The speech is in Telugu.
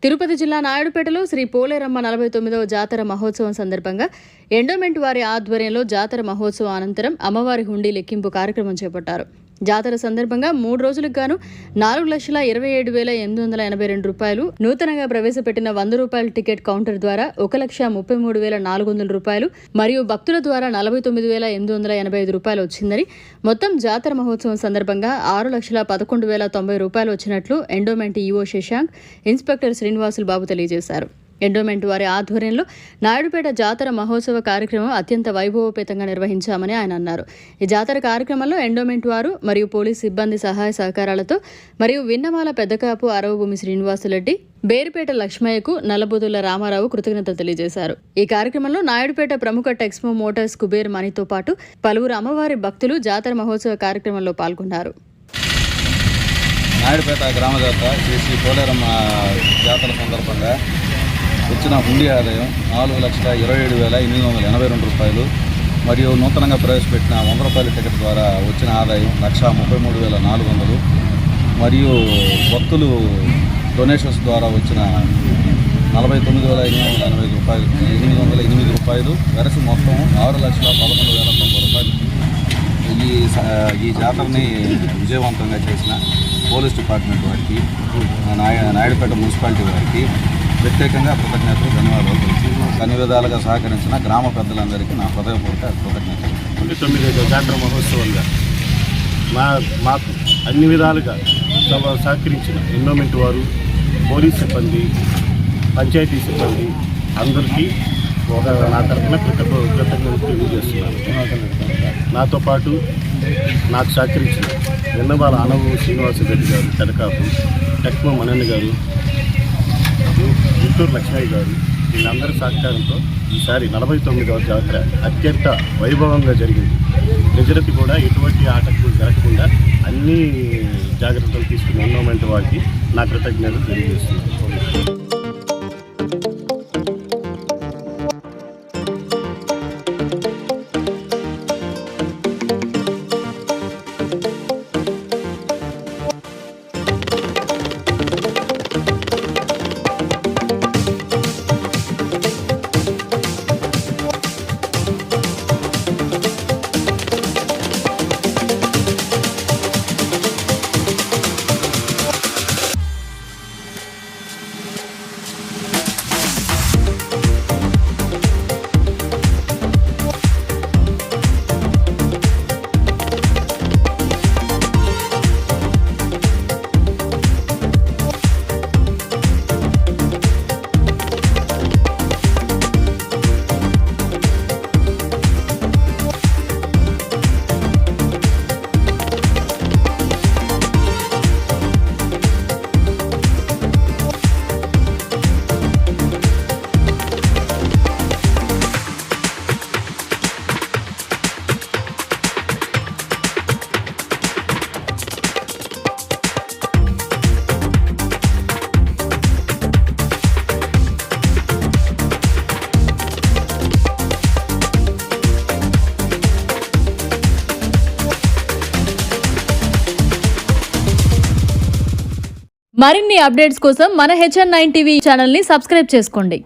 తిరుపతి జిల్లా నాయుడుపేటలో శ్రీ పోలేరమ్మ 49వ జాతర మహోత్సవం సందర్భంగా ఎండోమెంట్ వారి ఆధ్వర్యంలో జాతర మహోత్సవం అనంతరం అమ్మవారి హుండీ లెక్కింపు కార్యక్రమం చేపట్టారు. జాతర సందర్భంగా 3 రోజులకు గాను 4,27,882 రూపాయలు, నూతనంగా ప్రవేశపెట్టిన ₹100 టికెట్ కౌంటర్ ద్వారా 1,33,400 రూపాయలు మరియు భక్తుల ద్వారా 49,885 రూపాయలు వచ్చిందని, మొత్తం జాతర మహోత్సవం సందర్భంగా 6,11,090 రూపాయలు వచ్చినట్లు endowment EO Shashank, inspector Srinivasulu Babu తెలియజేశారు. ఎండోమెంట్ వారి ఆధ్వర్యంలో నాయుడుపేట జాతర మహోత్సవ కార్యక్రమం అత్యంత వైభవోపేతంగా నిర్వహించామని ఆయన అన్నారు. ఈ జాతర కార్యక్రమంలో ఎండోమెంట్ వారు మరియు పోలీస్ సిబ్బంది సహాయ సహకారాలతో మరియు విన్నమాల పెద్దకాపు అరవభూమి శ్రీనివాసులరెడ్డి, బేరుపేట లక్ష్మయ్యకు, నల్లబోదుల రామారావు కృతజ్ఞతలు తెలియజేశారు. ఈ కార్యక్రమంలో నాయుడుపేట ప్రముఖ టెక్స్మో మోటార్స్ కుబేర్ మణితో పాటు పలువురు అమ్మవారి భక్తులు జాతర మహోత్సవ కార్యక్రమంలో పాల్గొన్నారు. నాయుడుపేట గ్రామ జాతర శ్రీ పోలేరమ్మ జాతర సందర్భంగా వచ్చిన హుండీ ఆదాయం 4,27,882 రూపాయలు మరియు నూతనంగా ప్రవేశపెట్టిన ₹100 టికెట్ ద్వారా వచ్చిన ఆదాయం 1,33,400 మరియు భక్తులు డొనేషన్స్ ద్వారా వచ్చిన 49,808 రూపాయలు వెరసి మొత్తం 6,11,090 రూపాయలు. ఈ జాతరని విజయవంతంగా చేసిన పోలీస్ డిపార్ట్మెంట్ వారికి, నాయుడుపేట మున్సిపాలిటీ వారికి ప్రత్యేకంగా కృతజ్ఞతలు, ధన్యవాదాలు తెలిసి అన్ని విధాలుగా సహకరించిన గ్రామ పెద్దలందరికీ నా హృదయపూర్వక కృతజ్ఞతలు. 29వ జాతర మహోత్సవంగా మాకు అన్ని విధాలుగా సహకరించిన ఎండోమెంట్ వారు, పోలీస్ సిబ్బంది, పంచాయతీ సిబ్బంది అందరికీ నా తరఫున కృతజ్ఞతలు తెలియజేస్తున్నాను. నాతో పాటు నాకు సహకరించిన విన్నమాల ఆనవ శ్రీనివాసరెడ్డి గారు, పెదకాపు, టెక్మో మనన్న గారు, గుంటూరు లక్ష్మయ్య గారు, వీళ్ళందరి సహకారంతో ఈసారి 49వ జాతర అత్యంత వైభవంగా జరిగింది. ప్రజలకి కూడా ఎటువంటి ఆటంకాలు జరగకుండా అన్ని జాగ్రత్తలు తీసుకున్న ఎండోమెంట్ వారికి నా కృతజ్ఞతలు తెలియజేస్తున్నాను. మరిన్ని అప్డేట్స్ కోసం మన HN9 టీవీ ఛానల్ని సబ్స్క్రైబ్ చేసుకోండి.